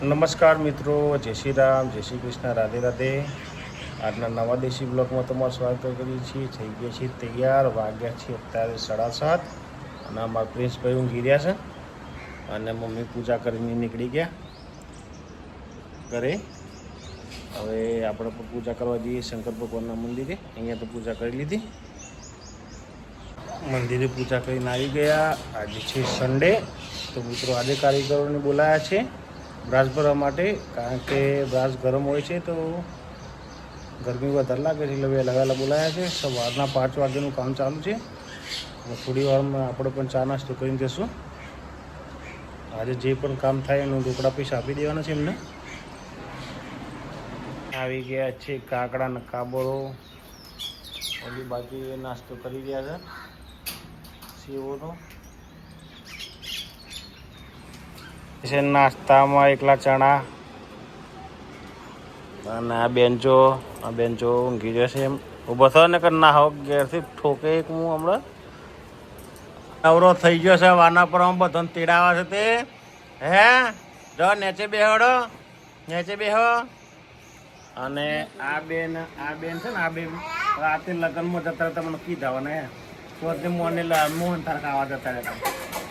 નમસ્કાર મિત્રો, જય શ્રી રામ, જય શ્રી કૃષ્ણ, રાધે રાધે. આજના નવા દેશી બ્લોગમાં તમારું સ્વાગત કરીએ છીએ. થઈ ગયા છીએ તૈયાર, વાગ્યા છીએ અત્યારે 7:30 અને અમારા પ્રિન્સભાઈ ઊંઘી રહ્યા છે અને મમ્મી પૂજા કરીને નીકળી ગયા ઘરે. હવે આપણે પણ પૂજા કરવા જઈએ શંકર ભગવાનના મંદિરે. અહીંયા તો પૂજા કરી લીધી, મંદિરે પૂજા કરીને આવી ગયા. આજે છે સન્ડે, તો મિત્રો આજે કારીગરોને બોલાયા છે બ્રાસ ભરવા માટે, કારણ કે બ્રાસ ગરમ હોય છે તો ગરમી વધારે લાગે છે, એટલે વહેલા વહેલા બોલાયા છે. સવારના 5 વાગ્યાનું કામ ચાલુ છે. થોડી વારમાં આપણે પણ ચા નાસ્તો કરીને જઈશું. આજે જે પણ કામ થાય એનું રોકડા પૈસા આપી દેવાના છે એમને. આવી ગયા છે કાકડા ને કાબરો, ઓલી બાજુ એ નાસ્તો કરી રહ્યા છે સેવોનો. છે નાસ્તામાં એકલા ચણા અને આ બેન્ચો ઊંઘી જશે એમ. ઊભો થયો ને કે ના હોવ ઘેરથી ઠોકે એક હું હમણાં નવરો થઈ ગયો છે. વાના પર બધાને તેડાવા છે તે. હે જો નેચે બેહડો, નેચે બેહો. અને આ બેન છે ને, આ બેન રાતે લગ્નમાં જતા રહેતા મને કીધા ને તો મોને મોહન થાર ખાવા જતા રહેતા,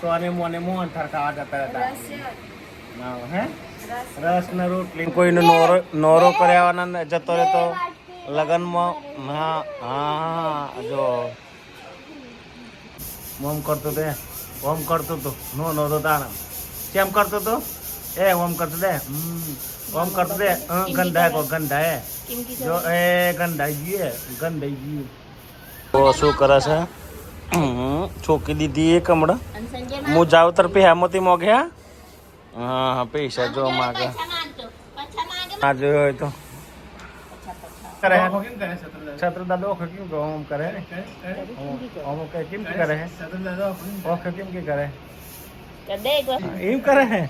તો અને મોહન થાર ખાવા જતા રહેતા. હે રસ ને રોટલી કોઈને નોરો કર્યાવાના જતો રહેતો લગ્નમાં. હા હા જો ઓમ કરતો તે, ઓમ કરતો તો નો તો તાણા કેમ કરતો તો એ ઓમ કરતો દે, ઓમ કરતો દે. ગંધા કો ગંધા હે જો એ ગંધાઈ ગઈ. તો શું કરે છે? છોકી દીધી એક હમણાં. હું જાવ તરફી હેમતી મોગ્યા. હા પૈસા જો માગે આ જોયો હોય તો કરે છત્ર દાદો કેમ ઓમ કરે ઓમ કેમ કરે ઓખ કેમ કે કરે એમ કરે હે.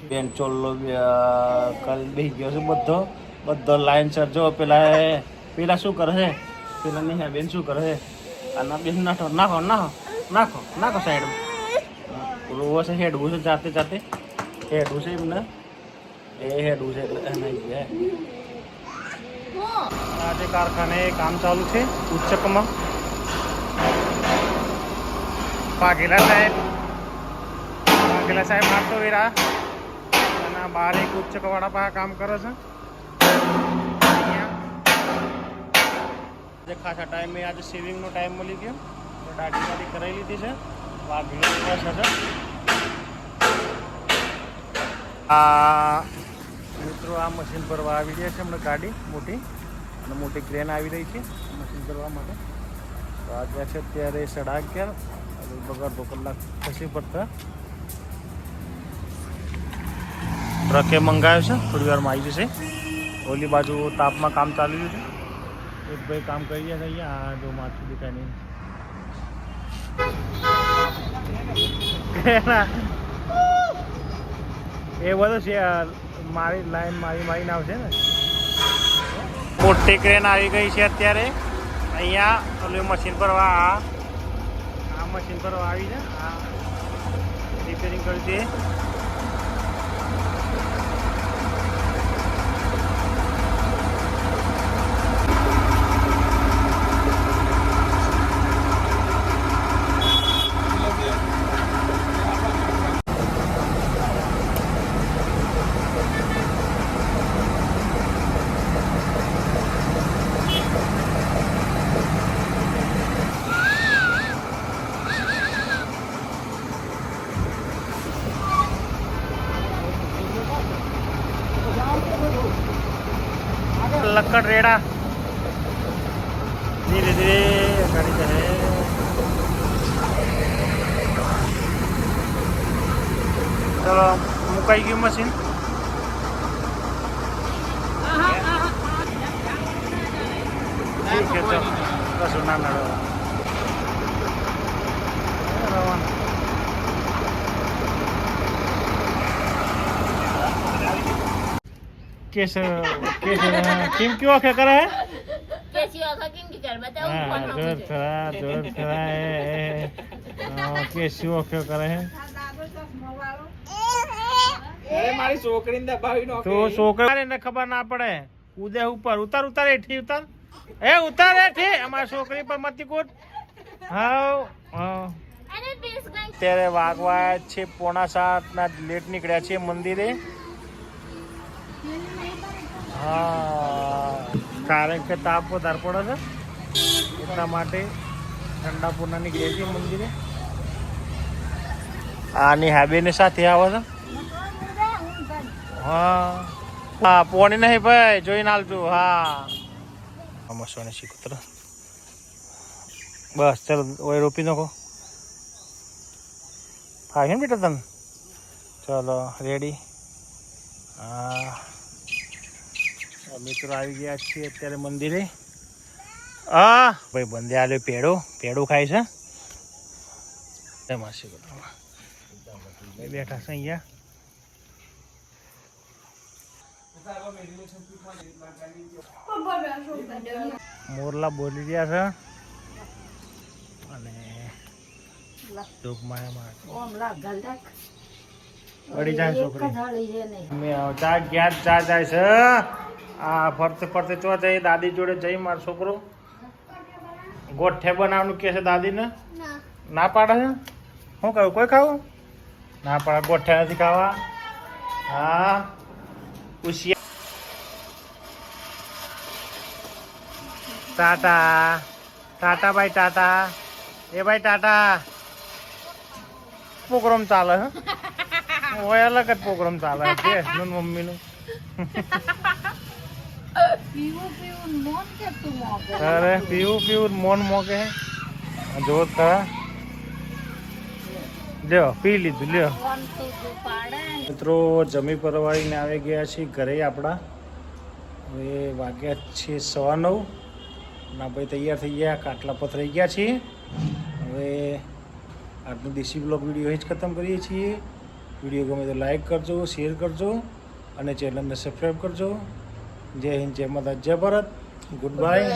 બેન ચોલ્લો કરી બેસી ગયો છે બધો લાઈન સર. જો પેલા શું કરે છે? પેલા નહીં બેન શું કરે છે? આના બેન નાખો નાખો નાખો નાખો નાખો સાઈડમાં. રોવો છે હેડવું છે જાતે હેડવું છે એમને. એ હેડવું છે એટલે નહીં ગયા. આજે કારખાને કામ ચાલુ છે ઉચ્ચકમાં. વાઘેલા સાહેબ નાખતો વેરા અને બહાર એક ઉચ્ચક વાળા પાસે કામ કરે છે. આજે ખાસા ટાઈમે આજે સેવિંગનો ટાઈમ મળી ગયો, દાઢી કરાવી લીધી છે. આ મિત્રો આ મશીન ભરવા આવી રહ્યા છે હમણાં ગાડી મોટી, અને મોટી ક્રેન આવી રહી છે મશીન ભરવા માટે. તો આજે છે અત્યારે 11:30, બગાડ 2 કલાક પછી પડતા. ટ્રકે મંગાવ્યો છે, થોડી વારમાં આવી જશે. ઓલી બાજુ તાપમાં કામ ચાલી રહ્યું છે. એક ભાઈ કામ કરી રહ્યા છે અહીંયા. આ જો માથું દેખાય નહીં. એ બધું છે મારી લાઈન મારીને આવશે ને. મોટી ક્રેન આવી ગઈ છે અત્યારે અહીંયા. ઓલું મશીન ભરવા આ મશીન ભરવા આવી છે. આ રિપેરિંગ કરી દે. लक्कड़ रेड़ा धीरे धीरे गाड़ी जाए. चलो मुकाई गई मशीन. ठीक है चलो कसो ना नड़ो कैसे किम क्यों आखे करे है? कैसी आखा किम की कर बताओ. जोर खरा है. कैसी आखे करे है? મારી છોકરીને દબાવી નો તો છોકરાને ખબર ના પડે કૂદે ઉપર ઉતાર ઉતાર એઠી ઉતાર એ ઉતાર એઠી અમારી છોકરી પર મતી કૂદ હા અત્યારે વાગવા છે 6:45 લેટ નીકળ્યા છે મંદિરે હા કારણ કે તાપ વધારે પડે છે એટલા માટે ઠંડા પૂર્ણા નીકળ્યા છે મંદિરે આની હાબેની સાથે આવે છે હા હા પોણી નહીં ભાઈ જોઈને હાલતું હા મસોને શીખુત્ર બસ ચાલો ઓય રોપી નાખો હા ને બેટા તને ચલો રેડી હા મિત્રો આવી ગયા છીએ અત્યારે મંદિરે હા ભાઈ બંદે આલ્યો પેડો ખાય છે એમાં શીખુત્ર બેઠા છે અહીંયા મોરલા બોલી રહ્યા છે અને પડી જાય છોકરી ચા જાય છે આ ફરતે ફરતે ચો જઈ દાદી જોડે જઈ મારો છોકરો ગોઠે બનાવવાનું કે છે દાદીને ના પાડે છે શું કહ્યું કોઈ ખાવું ના પાડે ગોઠે નથી ખાવા હા ઉશિયા ટાટા ટાટા ભાઈ ટાટા એ ભાઈ ટાટા પ્રોગ્રામ ચાલે હે ઓય અલગ જ પ્રોગ્રામ ચાલે છે મમ્મીનું અરે પીવું મોન મોકે જોત ખરા લ્યો પી લીધું લ્યો મિત્રો જમી પરવાળીને આવી ગયા છીએ ઘરે આપણા હવે વાગ્યા છે 9:15 ના ભાઈ તૈયાર થઈ ગયા કાટલા પથરાઈ ગયા છીએ હવે આજનો દેશી બ્લોગ વિડીયો જ ખતમ કરીએ છીએ વિડીયો ગમે તો લાઈક કરજો શેર કરજો અને ચેનલને સબસ્ક્રાઈબ કરજો જય હિન્દ જય માતા જય ભારત ગુડ બાય